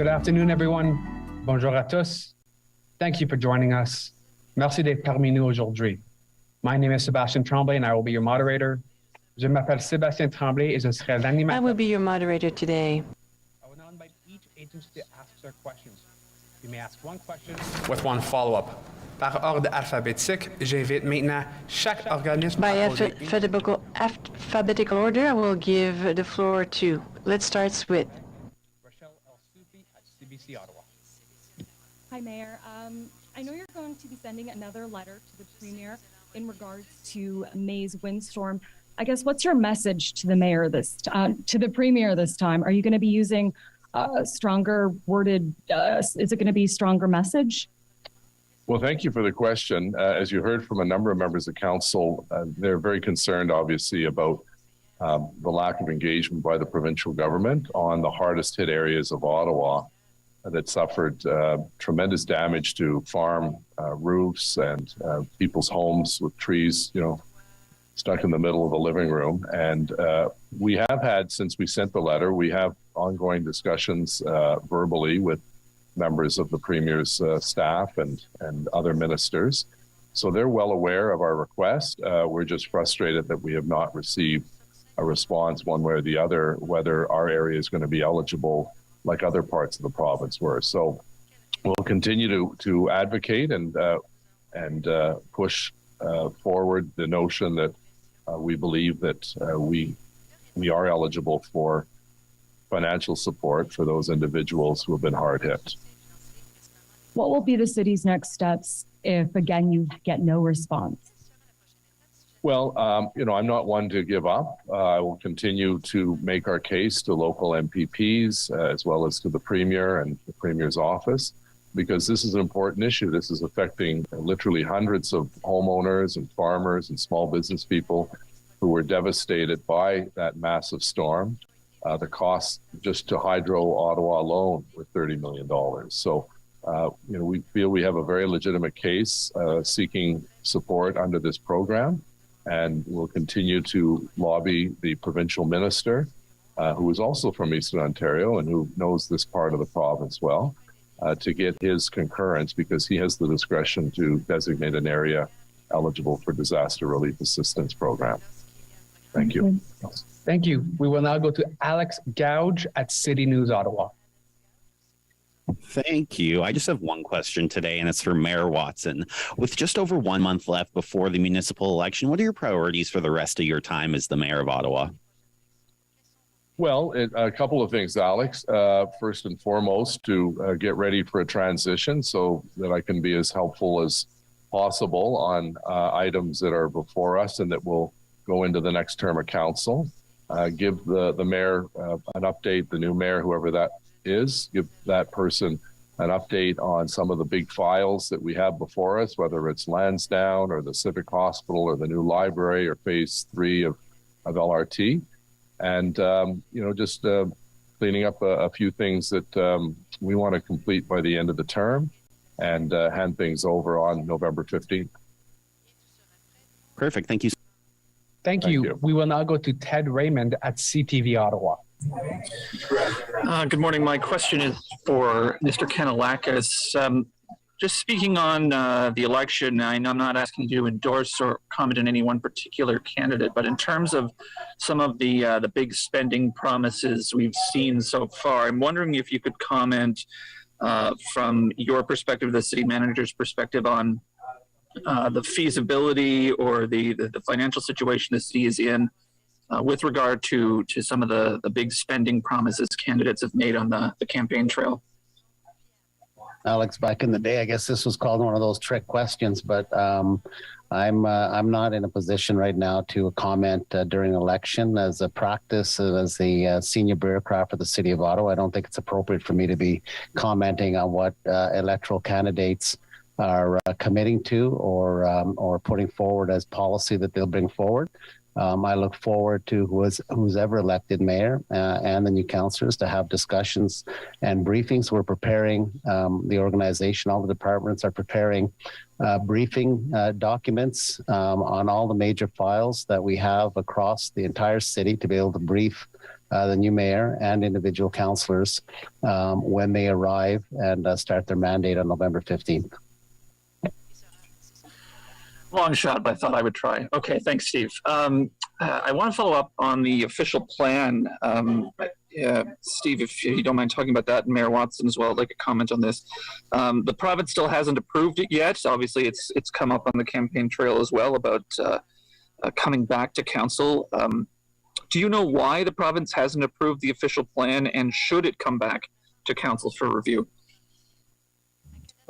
Good afternoon, everyone. Bonjour à tous. Thank you for joining us. Merci d'être parmi nous aujourd'hui. My name is Sebastian Tremblay, and I will be your moderator. Je m'appelle Sébastien Tremblay, et je serai l'animateur. I will be your moderator today. I will now invite each agency to ask their questions. You may ask one question with one follow-up. Par ordre alphabétique, j'invite maintenant chaque organisme By à poser alphabetical order, I will give the floor to. Let's start with Rochelle El Soufi at CBC Ottawa. Hi, Mayor. I know you're going to be sending another letter to the Premier in regards to May's windstorm. I guess what's your message to the Mayor to the Premier this time? Are you going to be using stronger worded? Is it going to be a stronger message? Well, thank you for the question. As you heard from a number of members of council, they're very concerned, obviously, about the lack of engagement by the provincial government on the hardest hit areas of Ottawa that suffered tremendous damage to farm roofs and people's homes with trees, stuck in the middle of the living room. And we have had, since we sent the letter, we have ongoing discussions verbally with members of the Premier's staff and other ministers. So they're well aware of our request. We're just frustrated that we have not received a response one way or the other, whether our area is going to be eligible like other parts of the province were. So we'll continue to advocate and push forward the notion that we believe that we are eligible for financial support for those individuals who have been hard hit. What will be the city's next steps if, again, you get no response? Well, I'm not one to give up. I will continue to make our case to local MPPs as well as to the Premier and the Premier's office, because this is an important issue. This is affecting literally hundreds of homeowners and farmers and small business people who were devastated by that massive storm. The cost just to Hydro Ottawa alone were $30 million. So, we feel we have a very legitimate case seeking support under this program, and we'll continue to lobby the provincial minister, who is also from Eastern Ontario and who knows this part of the province well, to get his concurrence, because he has the discretion to designate an area eligible for disaster relief assistance program. Thank you. Thank you. We will now go to Alex Gouge at City News Ottawa. Thank you. I just have one question today, and it's for Mayor Watson. With just over 1 month left before the municipal election, what are your priorities for the rest of your time as the Mayor of Ottawa? Well, a couple of things, Alex. First and foremost, to get ready for a transition so that I can be as helpful as possible on items that are before us and that will go into the next term of council. Give the mayor an update, the new mayor, whoever that is, give that person an update on some of the big files that we have before us, whether it's Lansdowne or the Civic Hospital or the new library or phase 3 of LRT. And, just cleaning up a few things that we want to complete by the end of the term and hand things over on November 15th. Perfect. Thank you. Thank you. We will now go to Ted Raymond at CTV Ottawa. Good morning. My question is for Mr. Kanellakis. Just speaking on the election, I'm not asking you to endorse or comment on any one particular candidate, but in terms of some of the big spending promises we've seen so far, I'm wondering if you could comment from your perspective, the city manager's perspective, on the feasibility or the financial situation the city is in with regard to some of the big spending promises candidates have made on the campaign trail. Alex, back in the day, I guess this was called one of those trick questions, but I'm not in a position right now to comment during election. As a practice, as the senior bureaucrat for the City of Ottawa, I don't think it's appropriate for me to be commenting on what electoral candidates are committing to or putting forward as policy that they'll bring forward. I look forward to who's ever elected mayor and the new councillors to have discussions and briefings. We're preparing the organization, all the departments are preparing briefing documents on all the major files that we have across the entire city to be able to brief the new mayor and individual councillors when they arrive and start their mandate on November 15th. Long shot, but I thought I would try. Okay, thanks, Steve. I want to follow up on the official plan. Steve, if you don't mind talking about that, and Mayor Watson as well, I'd like a comment on this. The province still hasn't approved it yet. So obviously, it's come up on the campaign trail as well about coming back to council. Do you know why the province hasn't approved the official plan, and should it come back to council for review?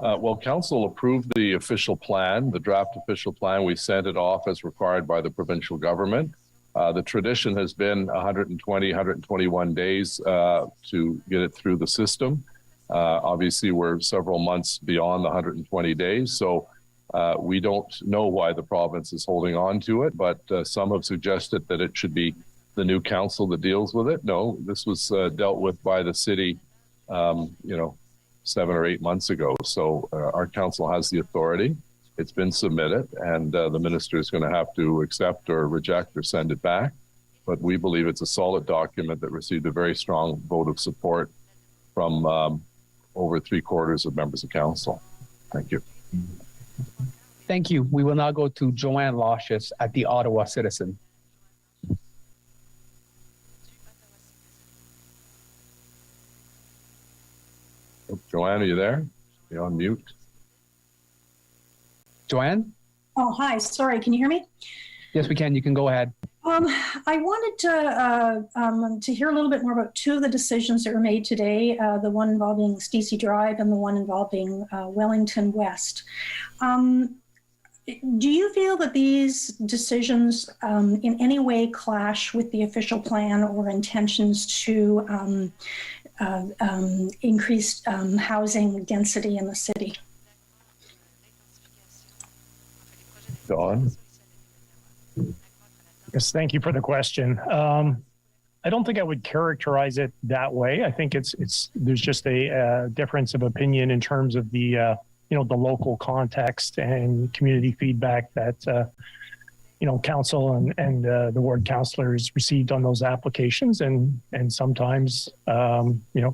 Well, council approved the official plan, the draft official plan. We sent it off as required by the provincial government. The tradition has been 120, 121 days to get it through the system. Obviously, we're several months beyond the 120 days, so we don't know why the province is holding on to it, but some have suggested that it should be the new council that deals with it. No, this was dealt with by the city, 7 or 8 months ago. So our council has the authority. It's been submitted, and the minister is going to have to accept or reject or send it back. But we believe it's a solid document that received a very strong vote of support from over 3/4 of members of council. Thank you. Thank you. We will now go to Joanne Lashes at the Ottawa Citizen. Oh, Joanne, are you there? You're on mute. Joanne? Oh, hi. Sorry. Can you hear me? Yes, we can. You can go ahead. I wanted to hear a little bit more about two of the decisions that were made today, the one involving Stacey Drive and the one involving Wellington West. Do you feel that these decisions in any way clash with the official plan or intentions to increase housing density in the city? Dawn? Yes, thank you for the question. I don't think I would characterize it that way. I think there's just a difference of opinion in terms of the the local context and community feedback that council and the ward councillors received on those applications, and sometimes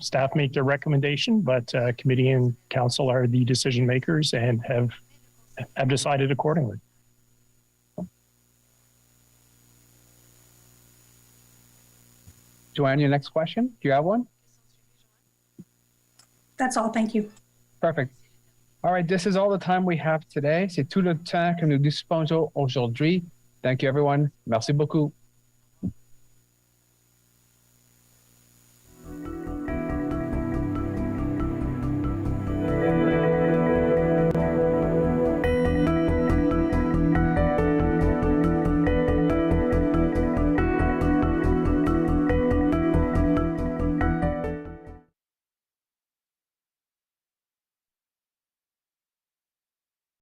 staff make their recommendation, but committee and council are the decision makers and have decided accordingly. Joanne, your next question? Do you have one? That's all. Thank you. Perfect. All right, this is all the time we have today. C'est tout le temps que nous disposons aujourd'hui. Thank you, everyone. Merci beaucoup.